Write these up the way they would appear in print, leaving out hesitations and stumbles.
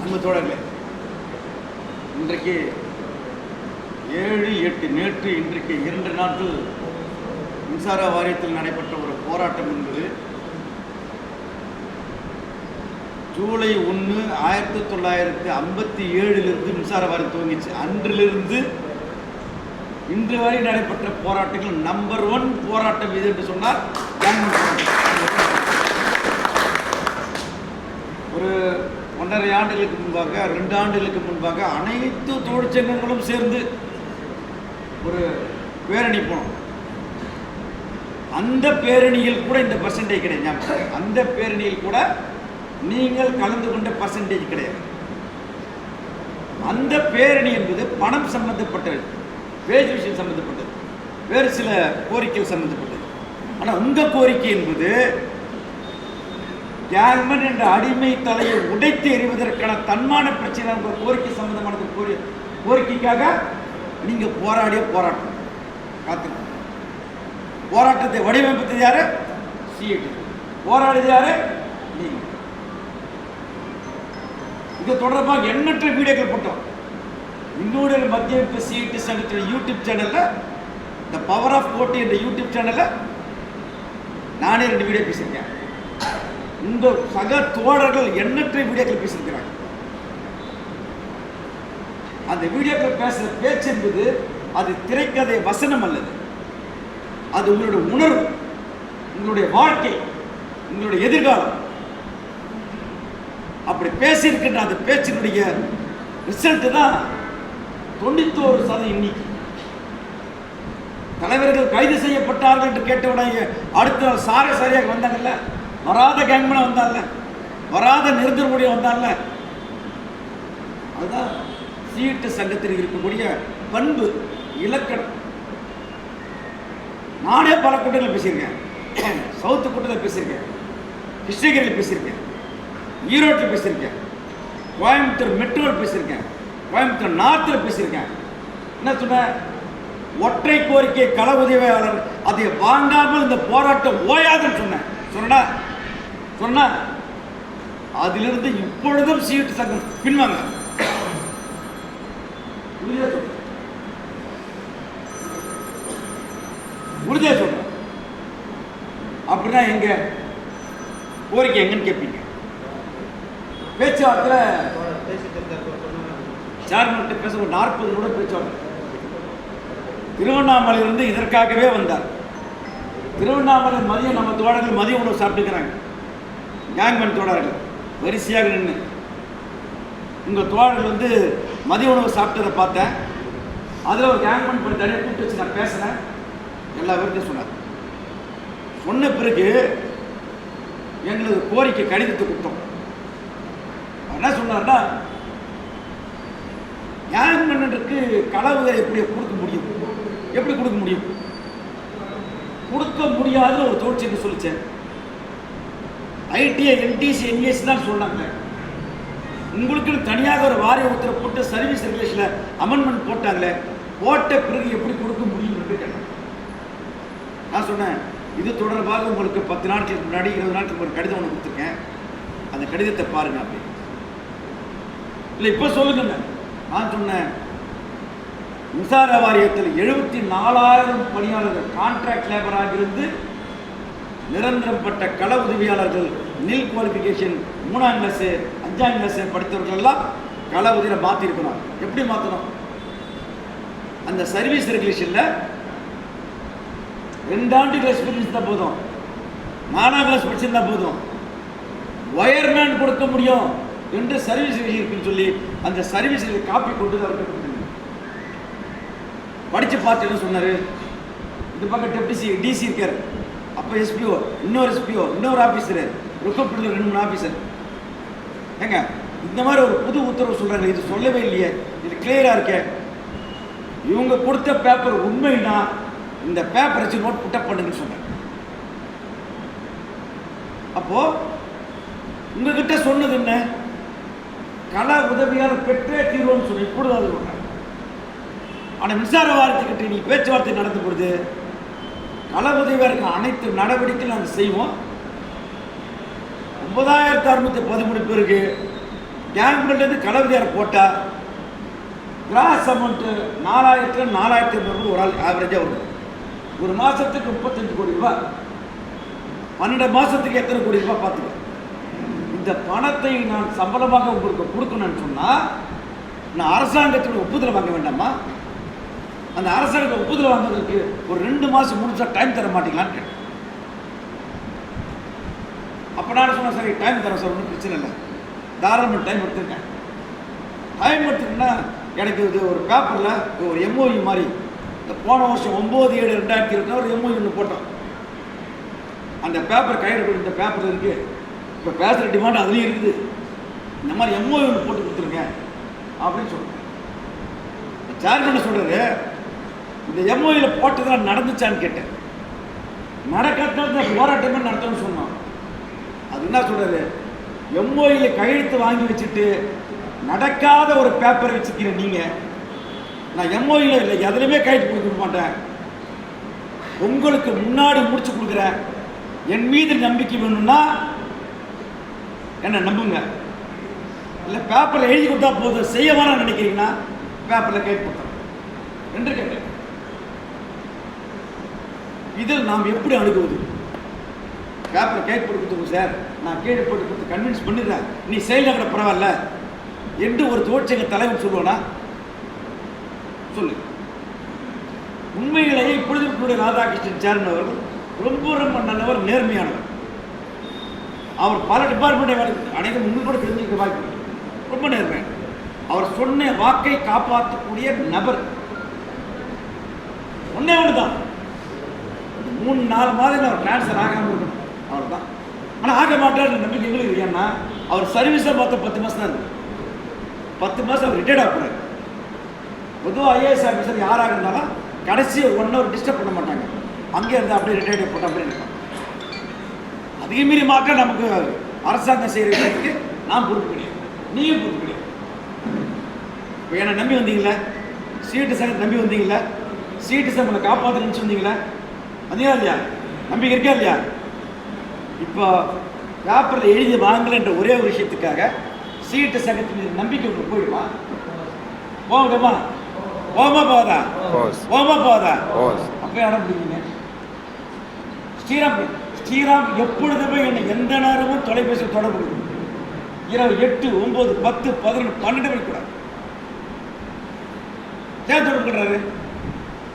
அன்பு தோழர்களே, இன்றைக்கு 7-8 நேற்று இன்றைக்கு 2 நாட்கள் மின்சார வாரியத்தில் நடைபெற்ற ஒரு போராட்டம் என்பது ஜூலை 1, 1957 மின்சார வாரியம் துவங்கிச்சு. அன்றிலிருந்து இன்று வரை நடைபெற்ற போராட்டங்கள் நம்பர் 1 போராட்டம் இது என்று சொன்னால் ஒரு 1.5 ஆண்டுகளுக்கு முன்பாக 2 ஆண்டுகளுக்கு முன்பாக அனைத்து தொழிற்சங்கங்களும் சேர்ந்து ஒரு பேரணி போனோம். அந்த பேரணியில் கூட இந்த பர்சன்டேஜ் கிடையாது. அந்த பேரணியில் கூட நீங்கள் கலந்து கொண்ட பர்சன்டேஜ் கிடையாது. அந்த பேரணி என்பது பணம் சம்பந்தப்பட்டது, வேஜ் விஷயம் சம்பந்தப்பட்டது, வேறு சில கோரிக்கைகள் சம்பந்தப்பட்டது. ஆனால் உங்கள் கோரிக்கை என்பது கேங்மன் என்ற அடிமை தலையை உடைத்து எறிவதற்கான தன்மான பிரச்சனை. உங்கள் கோரிக்கை சம்பந்தமான கோரிக்கைக்காக நீங்கள் போராடிய போராட்டம் காத்து போராட்டத்தை வடிவமைப்பது யாரு? சிஐடி. போராடியது யாரு? நீங்கள். இது தொடர்பாக எண்ணற்ற வீடியோக்கள் போட்டோம். இன்னொரு மத்திய சிஐடி சங்கத்தின் யூடியூப் சேனலில், த பவர் ஆஃப் கோர்ட் என்ற யூடியூப் சேனலில் நானே 2 வீடியோ பேசியிருக்கேன். இந்த சக தோழர்கள் எண்ணற்ற வீடியோக்கள் பேசியிருக்கிறாங்க. அந்த வீடியோக்கள் பேசுகிற பேச்சு என்பது அது திரைக்கதை வசனம் அல்லது, அது உங்களுடைய உணர்வு, உங்களுடைய வாழ்க்கை, உங்களுடைய எதிர்காலம். அப்படி பேசியிருக்கின்ற அந்த பேச்சினுடைய ரிசல்ட் தான் 91% இன்னைக்கு. தலைவர்கள் கைது செய்யப்பட்டார்கள் என்று கேட்டவுடனே அடுத்த நாள் சரியாக வந்தாங்கல்ல, வராத கேங்மேன வந்தார்ல, வராத நிரந்தரமுடைய வந்தார்ல. அதுதான் சிஐடி சங்கத்தில் இருக்கக்கூடிய பண்பு, இலக்கணம். நானே பல கூட்டத்தில் பேசியிருக்கேன். சவுத்து கூட்டத்தில் பேசியிருக்கேன், கிருஷ்ணகிரியில் பேசியிருக்கேன், ஈரோட்டில் பேசியிருக்கேன், கோயம்புத்தூர் மெட்ரோவில் பேசியிருக்கேன், கோயம்புத்தூர் நார்த்தில் பேசியிருக்கேன். என்ன சொன்ன? ஒற்றை கோரிக்கை கள உதவியாளர் அதை வாங்காமல் இந்த போராட்டம் ஓயாதுன்னு சொன்ன அதிலிருந்து இப்பொழுதும் சிஐடி சங்கம் பின்வாங்க. உறுதியா சொல்ற. அப்படின்னா எங்க கோரிக்கை எங்கன்னு கேட்பீங்க? பேச்சுவார்த்தை சேர்மன் பேச ஒரு 40 நிமிடம் பேச்சுவார்த்தை. திருவண்ணாமலையிலிருந்து இதற்காகவே வந்தார். திருவண்ணாமலை மதியம் நம்ம தோழர்கள் மதிய உணவு சாப்பிட்டுக்கிறாங்க. கேங்மேன் தோழர்கள் வரிசையாக நின்று உங்கள் தோழர்கள் மதிய உணவு சாப்பிட்டதை பார்த்தேன். அதில் ஒரு கேங்மேன் பண்ணி தனியாக கூப்பிட்டு வச்சு நான் பேசுகிறேன். எல்லா பேருக்கும் சொன்னார். சொன்ன பிறகு எங்களுக்கு கோரிக்கை கடிதத்தை கொடுத்தோம். என்ன சொன்னார்னா, கேங்மேனுக்கு கள உதவி எப்படி கொடுக்க முடியும்? எப்படி கொடுக்க முடியும்? கொடுக்க முடியாத ஒரு தொழிற்சங்கம் சொல்லிச்சேன். ஐடிஐ, என்டிசி, என்ஏசி தான் சொன்னாங்க. உங்களுக்கு தனியாக ஒரு வாரிய உத்தரவு போட்டு சர்வீஸ் ரெகுலேஷனில் அமெண்ட்மெண்ட் போட்டாங்களே, போட்ட பிறகு எப்படி கொடுக்க முடியும் என்று கேட்டேன். நான் சொன்னேன், இது தொடர்பாக உங்களுக்கு 10 நாட்களுக்கு முன்னாடி 20 நாட்களுக்கு ஒரு கடிதம் ஒன்று கொடுத்துருக்கேன், அந்த கடிதத்தை பாருங்க அப்படி. இல்லை இப்போ சொல்லுங்க. நான் சொன்னேன், மின்சார வாரியத்தில் 74,000 பணியாளர்கள் கான்ட்ராக்ட் லேபராக இருந்து நிரந்தரம் பட்ட கள உதவியாளர்கள், நில் குவாலிஃபிகேஷன் 3ஆம் கிளாஸ் 5ஆம் கிளாஸ் படித்தவர்கள் எல்லாம் கள உதவியை மாற்றிருக்கணும். எப்படி மாற்றணும்? அந்த சர்வீஸ் ரெகுலேஷனில் 2 ஆண்டுகள் எக்ஸ்பீரியன்ஸ் தான் போதும், 4ஆம் கிளாஸ் படிச்சிருந்தா போதும், ஒயர்மேன் கொடுக்க முடியும் என்று சர்வீஸ் இருக்குன்னு சொல்லி அந்த சர்வீஸ் காப்பி கொண்டு தான் அவர்கிட்ட கொடுத்துருங்க. படித்து பார்த்து என்ன சொன்னார்? இந்த பக்கம் டெப்டி டிசி இருக்கார், அப்போ எஸ்பிஓ, இன்னொரு எஸ்பிஓ, இன்னொரு ஆஃபீஸரு, ரிக்ரூட்மெண்ட்டில் 2-3 ஆஃபீஸர். ஏங்க இந்த மாதிரி ஒரு புது உத்தரவு சொல்கிறாங்க, இது சொல்லவே இல்லையே, இது கிளியராக இருக்கே. இவங்க கொடுத்த பேப்பர் உண்மைன்னா இந்த பேப்பர் வச்சு நோட் புட்டப் பண்ணுங்கன்னு சொன்னாங்க. அப்போது உங்ககிட்ட சொன்னது என்ன? கள உதவியாளர் பெற்றே தீர்வுன்னு சொல்லி இப்பொழுது அது சொல்கிறாங்க. ஆனால் மின்சார வாரியத்துக்கிட்ட நீ பேச்சுவார்த்தை நடந்து கொடுத்து கள உதவியாருக்கு அனைத்து நடவடிக்கையும் நாங்கள் செய்வோம். 9,613 பேருக்கு கேங்மெண்ட்லேருந்து கடவுதியாரை போட்டால் கிராஸ் அமௌண்ட்டு 4000 4500 ஒரு ஆள் ஆவரேஜாக வரும். ஒரு மாதத்துக்கு 35 கோடி ரூபாய், 12 மாதத்துக்கு எத்தனை கோடி ரூபாய் பார்த்துக்க. இந்த பணத்தை நான் சம்பளமாக உங்களுக்கு கொடுக்கணும்னு சொன்னால் நான் அரசாங்கத்தோட ஒப்புதல் வாங்க வேண்டாமா? அந்த அரசாங்கத்தை ஒப்புதல் வாங்குறதுக்கு ஒரு 2 மாதம் முடிச்சா டைம் தர மாட்டீங்களான்னு கேட்டேன். அப்போ நான் சொன்னேன், சரி டைம் தர சார், ஒன்றும் பிரச்சனை இல்லை, தாராளமாக டைம் எடுத்துருக்கேன். டைம் எடுத்துக்கிட்டா எனக்கு இது ஒரு பேப்பரில் ஒரு எம்ஓஇ மாதிரி இந்த போன வருஷம் 9/7/2021 ஒரு எம்ஓஇ ஒன்று போட்டோம். அந்த பேப்பர் கையில் இந்த பேப்பர் இருக்குது, இப்போ பேசுகிற டிமாண்ட் அதுலேயும் இருக்குது, இந்த மாதிரி எம்ஓஇ ஒன்று போட்டு கொடுத்துருங்க அப்படின்னு சொல்கிறேன். சேர்மன் சொல்கிறது, இந்த எம்ஓஇயில் போட்டதெல்லாம் நடந்துச்சான்னு கேட்டேன். நடக்காத போராட்டமே நடத்தணும்னு சொன்னோம். அது என்ன சொல்கிறது, எம்ஓஇயில் கையெழுத்து வாங்கி வச்சுட்டு நடக்காத ஒரு பேப்பரை வச்சுக்கிறேன் நீங்கள். நான் எம்ஓஇயில் இல்லை எதுலையுமே கையெழுத்து கொடுக்க மாட்டேன், உங்களுக்கு முன்னாடி முடிச்சு கொடுக்குறேன். என் மீது நம்பிக்கை வேணும்னா என்ன நம்புங்க, இல்லை பேப்பரில் எழுதி கொடுத்தா போதும் செய்ய வேணாம் நினைக்கிறீங்கன்னா பேப்பரில் கையெழுத்து கொடுத்தேன் என்று கேட்டேன். இதில் நாம் எப்படி அணுகுவது? பேப்பரில் கையெழுத்து கொடுத்துருங்க சார், நான் கீழே போட்டு கொடுத்து கன்வின்ஸ் பண்ணிடுறேன், நீ செயலில் கூட பரவாயில்ல என்று ஒரு தொழிற்சங்க தலைவன் சொல்லுவானா? சொல்லு. உண்மையிலேயே இப்பொழுது ராதாகிருஷ்ணன் சேர்மன் அவர்கள் ரொம்ப ரொம்ப நல்லவர், நேர்மையானவர். அவர் பல டிபார்ட்மெண்ட் அனைத்தும் உங்களுக்கு கூட தெரிஞ்சுக்க வாய்ப்பு, ரொம்ப நேர்மையான. அவர் சொன்ன வாக்கை காப்பாற்றக்கூடிய நபர். ஒன்னே ஒன்று தான், 3-4 மாதம் அவர் டிரான்ஸ்ஃபர் ஆகாமல் இருக்கணும், அவர் தான். ஆனால் ஆக மாட்டார் நம்பிக்கை எங்களுக்கு. ஏன்னா அவர் சர்வீஸை பார்த்த 10 மாதம் தான் இருக்கு. 10 மாதம் அவர் ரிட்டையர்ட் ஆகிறார். பொதுவாக ஐஏஎஸ் ஆஃபீஸர் யாராக இருந்தாலும் கடைசி 1 hour டிஸ்டர்ப் பண்ண மாட்டாங்க, அங்கே இருந்தால் அப்படியே ரிட்டையர்ட் போட்டோம் அப்படின்னு இருப்பாங்க. அதிக மீறி மாற்ற நமக்கு அரசாங்கம் செய்கிற விஷயத்துக்கு நான் பொறுப்பு கிடையாது, நீயும் பொறுப்பு கிடையாது. இப்போ என்னை நம்பி வந்தீங்களே, சீட்டு சங்கத்தை நம்பி வந்தீங்களே, சீட்டு சங்கங்களை காப்பாற்ற நினச்சி வந்தீங்களே, வந்தீங்களா இல்லையா? நம்பிக்கை இருக்கா இல்லையா? இப்போ பேப்பரில் எழுதி வாங்கலைன்ற ஒரே ஒரு விஷயத்துக்காக சீட்டு சங்கத்தின் மீது நம்பிக்கை உங்களுக்கு போயிடுமா? போகட்டுமா? போமா போதா? போமா போதா? அப்போ இடம் பிடிக்குங்க. ஸ்ரீராம் எப்பொழுதுமே என்னை எந்த நேரமும் தொலைபேசியில் தொடர்பு இரவு 8, 9, 10, 11, 12 மணிக்கு கூட ஏன் தொடர்பு பண்ணுறாரு?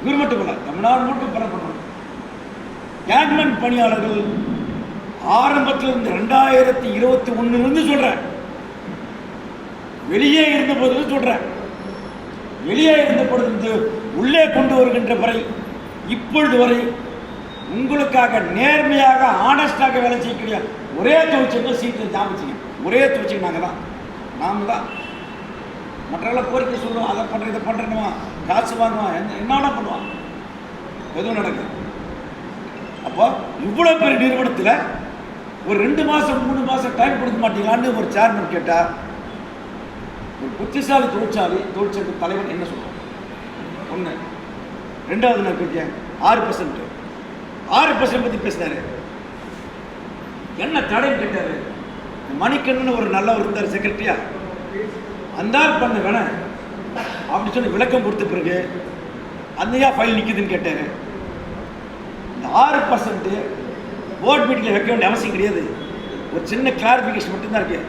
இவர் மட்டும் இல்லை, தமிழ்நாடு மட்டும் பல பண்ணுறாங்க. கேட்மன் பணியாளர்கள் ஆரம்பத்தில் இருந்து 2021 சொல்கிறேன், வெளியே இருந்த போது சொல்கிறேன், வெளியே இருந்த பொழுது உள்ளே கொண்டு வருகின்ற வரை இப்பொழுது வரை உங்களுக்காக நேர்மையாக ஆனஸ்டாக வேலை செய்யக்கூடிய ஒரே தொழிற்சங்கம் சீட்டில் ஜாமிச்சிங்க. ஒரே தொழிற்சங்கம் நாங்கள் தான், நாம தான். மற்றவர்கள கோரிக்கை சொல்லுவோம், அதை பண்ணுறேன் இதை பண்ணுறேன்னுவான், காசு வாங்குவான், என்னென்ன பண்ணுவான், எதுவும் நடக்குது. அப்போ இவ்வளோ பெரிய நிறுவனத்தில் ஒரு 2 மாதம் 3 மாதம் டைம் கொடுக்க மாட்டீங்களான்னு ஒரு சேர்மன் கேட்டால், ஒரு புத்திசாலி தொழிற்சங்க தலைவன் என்ன சொல்லுவான்? ஒன்று. ரெண்டாவது நான் கேட்டேன், 6% பற்றி பேசினாரு. என்ன தடைன்னு கேட்டார். மணிக்கண்ணன் ஒரு நல்லவர் இருந்தார் செக்ரட்டரியா, அந்த பண்ண வேணாம் அப்படி சொல்லி விளக்கம் கொடுத்த பிறகு அந்த ஃபைல் நிற்குதுன்னு கேட்டார். இந்த 6% போர்ட் மீட்டிங்கில் வைக்க வேண்டிய அவசியம் கிடையாது, ஒரு சின்ன கிளாரிஃபிகேஷன் மட்டும்தான் இருக்கு.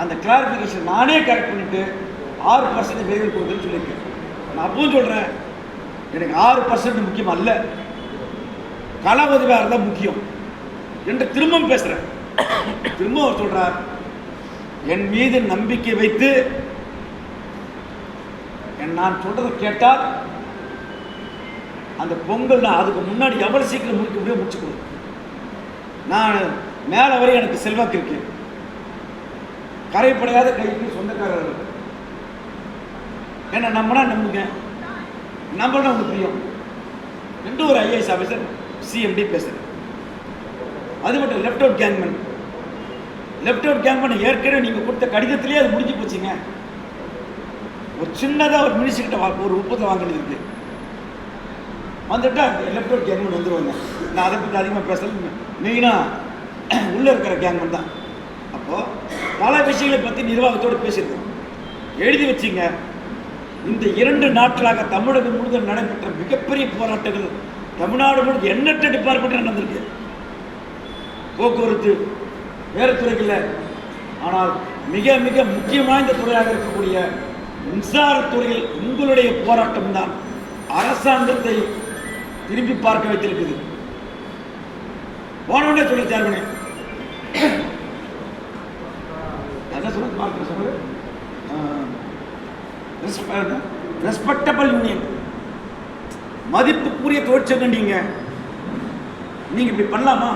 அந்த கிளாரிஃபிகேஷன் நானே கரெக்ட் பண்ணிவிட்டு 6% விரைவில் கொடுக்குதுன்னு சொல்லியிருக்கேன். நான் அப்பவும் சொல்கிறேன், எனக்கு 6% முக்கியம் அல்ல, கள உதவியாக இருந்தால் முக்கியம் என்று திரும்பவும் பேசுகிறேன். திரும்ப அவர் சொல்கிறார், என் மீது நம்பிக்கை வைத்து நான் சொல்கிறத கேட்டால் அந்த பொங்கல் நான் அதுக்கு முன்னாடி எவ்வளோ சீக்கிரம் முடிக்க முடியும் முடிச்சுக்கணும். நான் மேலே வரை எனக்கு செல்வாக்கு இருக்கு, கரைப்படையாத கைக்கு சொந்தக்காரர்கள் என்ன நம்பினா நம்புங்க, நம்பனா உங்களுக்கு புரியும் என்று ஒரு ஐஏஎஸ் ஆஃபீஸர் சிஎம்டி பேசுகிறேன். அது மட்டும் லெஃப்ட் அவுட் கேங்மேன் ஏற்கனவே நீங்கள் கொடுத்த கடிதத்திலே அது முடிஞ்சு போச்சுங்க. ஒரு சின்னதாக ஒரு மினிஸ்டர்கிட்ட ஒரு ஒப்பந்தம் வாங்கினது இருக்கு, வந்துட்டா லெஃப்ட் அவுட் கேங்மேன் வந்துடுவாங்க. நான் அதை பற்றி அதிகமாக பேசல, மெயினாக உள்ளே இருக்கிற கேங்மேன் தான். அப்போது பல விஷயங்களை பற்றி நிர்வாகத்தோடு பேசியிருக்கோம். எழுதி வச்சிங்க. இந்த 2 நாட்களாக தமிழகம் முழுவதும் நடைபெற்ற மிகப்பெரிய போராட்டங்கள் தமிழ்நாடு முழுவதும் எண்ணற்ற டிபார்ட்மெண்ட் நடந்திருக்கு. போக்குவரத்து வேறு துறைகளில், ஆனால் மிக மிக முக்கியம் வாய்ந்த துறையாக இருக்கக்கூடிய மின்சாரத்துறையில் உங்களுடைய போராட்டம் தான் அரசாங்கத்தை திரும்பி பார்க்க வைத்திருக்குது. போனவனே சொல்ல சேர்மனே அதான் சொல்ல பார்க்க சொல்றது ரெஸ்பெக்டபிள் யூனியன், மதிப்புக்குரிய தொழிற்சங்கம். நீங்க இப்படி பண்ணலாமா?